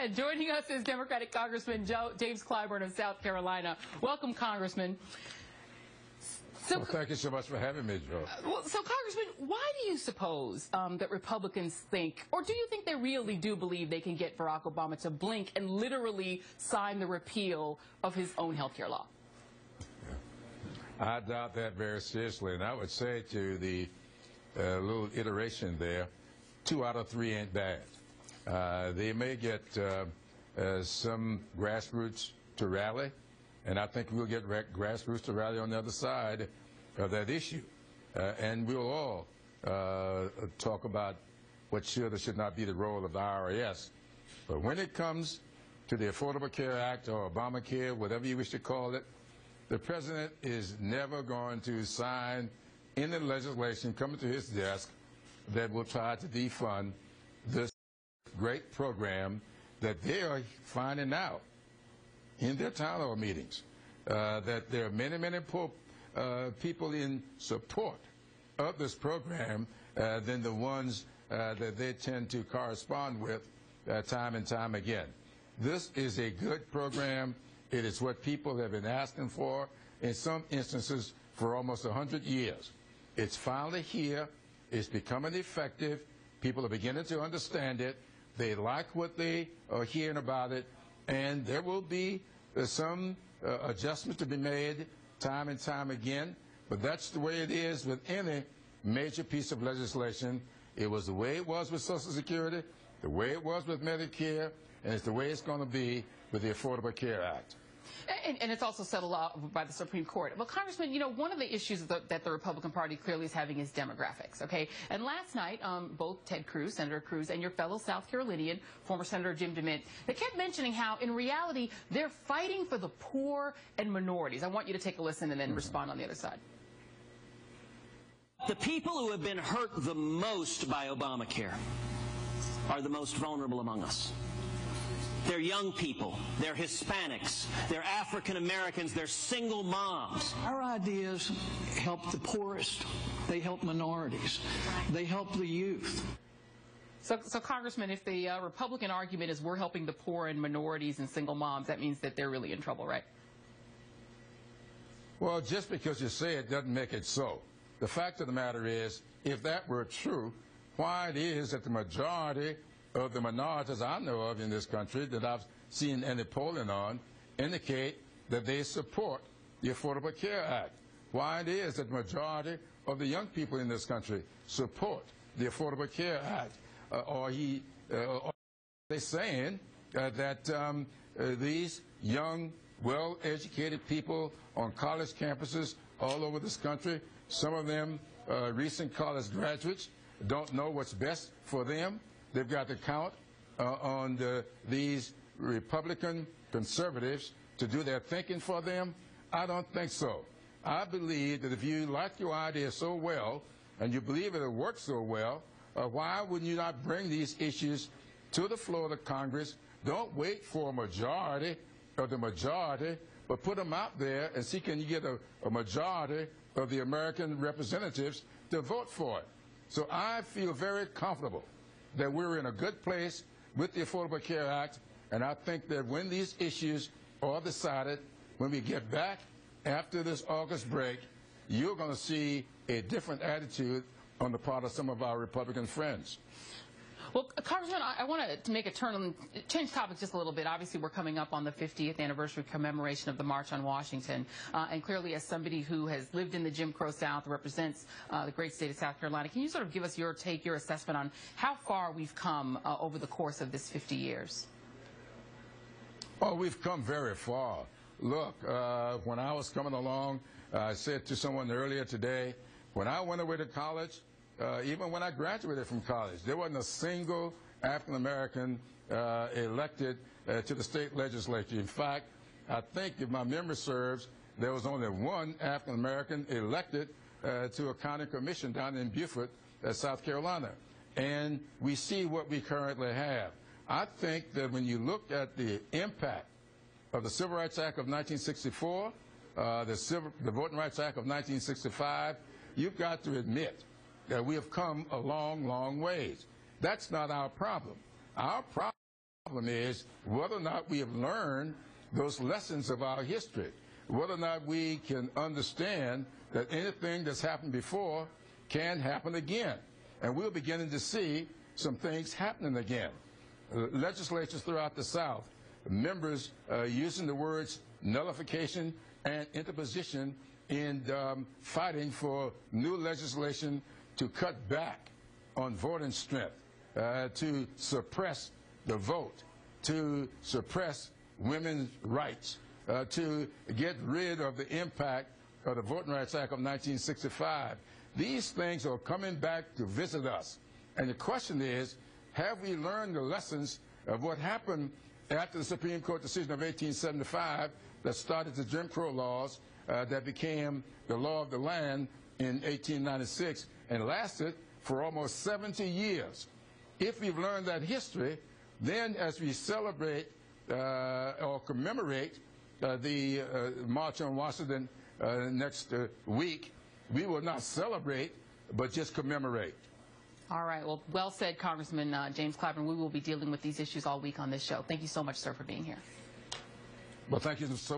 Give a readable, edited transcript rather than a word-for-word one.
And joining us is Democratic Congressman James Clyburn of South Carolina. Welcome, Congressman. So, well, thank you so much for having me, Joe. So, Congressman, why do you suppose that Republicans think, or do you think they really do believe they can get Barack Obama to blink and literally sign the repeal of his own health care law? I doubt that very seriously, and I would say to the little iteration there, 2 out of 3 ain't bad. They may get some grassroots to rally, and I think we'll get grassroots to rally on the other side of that issue. And we'll all talk about what should or should not be the role of the IRS. But when it comes to the Affordable Care Act or Obamacare, whatever you wish to call it, the president is never going to sign any legislation coming to his desk that will try to defund this great program that they are finding out in their town hall meetings, that there are many, many people in support of this program than the ones that they tend to correspond with time and time again. This is a good program. It is what people have been asking for, in some instances, for almost 100 years. It's finally here. It's becoming effective. People are beginning to understand it. They like what they are hearing about it, and there will be some adjustments to be made time and time again, but that's the way it is with any major piece of legislation. It was the way it was with Social Security, the way it was with Medicare, and it's the way it's going to be with the Affordable Care Act. And it's also settled out by the Supreme Court. Well, Congressman, you know, one of the issues that the Republican Party clearly is having is demographics, okay? And last night, both Ted Cruz, Senator Cruz, and your fellow South Carolinian, former Senator Jim DeMint, they kept mentioning how, in reality, they're fighting for the poor and minorities. I want you to take a listen and then respond on the other side. The people who have been hurt the most by Obamacare are the most vulnerable among us. They're young people, they're Hispanics, they're African Americans, they're single moms. Our ideas help the poorest, they help minorities, they help the youth. So Congressman, if the Republican argument is we're helping the poor and minorities and single moms, that means that they're really in trouble, right? Well, just because you say it doesn't make it so. The fact of the matter is, if that were true, why it is that the majority of the minorities I know of in this country that I've seen any polling on indicate that they support the Affordable Care Act. Why it is that the majority of the young people in this country support the Affordable Care Act. Are they saying that these young, well-educated people on college campuses all over this country, some of them recent college graduates, don't know what's best for them? They've got to count on these Republican conservatives to do their thinking for them? I don't think so. I believe that if you like your idea so well and you believe it works so well, why would you not bring these issues to the floor of the Congress? Don't wait for a majority of the majority, but put them out there and see can you get a majority of the American representatives to vote for it. So I feel very comfortable that we're in a good place with the Affordable Care Act, and I think that when these issues are decided, when we get back after this August break, you're going to see a different attitude on the part of some of our Republican friends. Well, Congressman, I want to make a turn and change topics just a little bit. Obviously, we're coming up on the 50th anniversary commemoration of the March on Washington. And clearly, as somebody who has lived in the Jim Crow South, represents the great state of South Carolina, can you sort of give us your take, your assessment on how far we've come over the course of this 50 years? Oh, we've come very far. Look, when I was coming along, I said to someone earlier today, when I went away to college, even when I graduated from college, there wasn't a single African-American elected to the state legislature. In fact, I think, if my memory serves, there was only one African-American elected to a county commission down in Beaufort, South Carolina. And we see what we currently have. I think that when you look at the impact of the Civil Rights Act of 1964, the Voting Rights Act of 1965, you've got to admit that we have come a long, long ways. That's not our problem. Our problem problem is whether or not we have learned those lessons of our history, whether or not we can understand that anything that's happened before can happen again. And we're beginning to see some things happening again. Legislatures throughout the South, members using the words nullification and interposition in fighting for new legislation to cut back on voting strength, to suppress the vote, to suppress women's rights, to get rid of the impact of the Voting Rights Act of 1965. These things are coming back to visit us. And the question is, have we learned the lessons of what happened after the Supreme Court decision of 1875 that started the Jim Crow laws that became the law of the land in 1896 and lasted for almost 70 years? If we've learned that history, then as we celebrate or commemorate the March on Washington next week, we will not celebrate, but just commemorate. All right. Well said, Congressman James Clyburn. We will be dealing with these issues all week on this show. Thank you so much, sir, for being here. Well, thank you so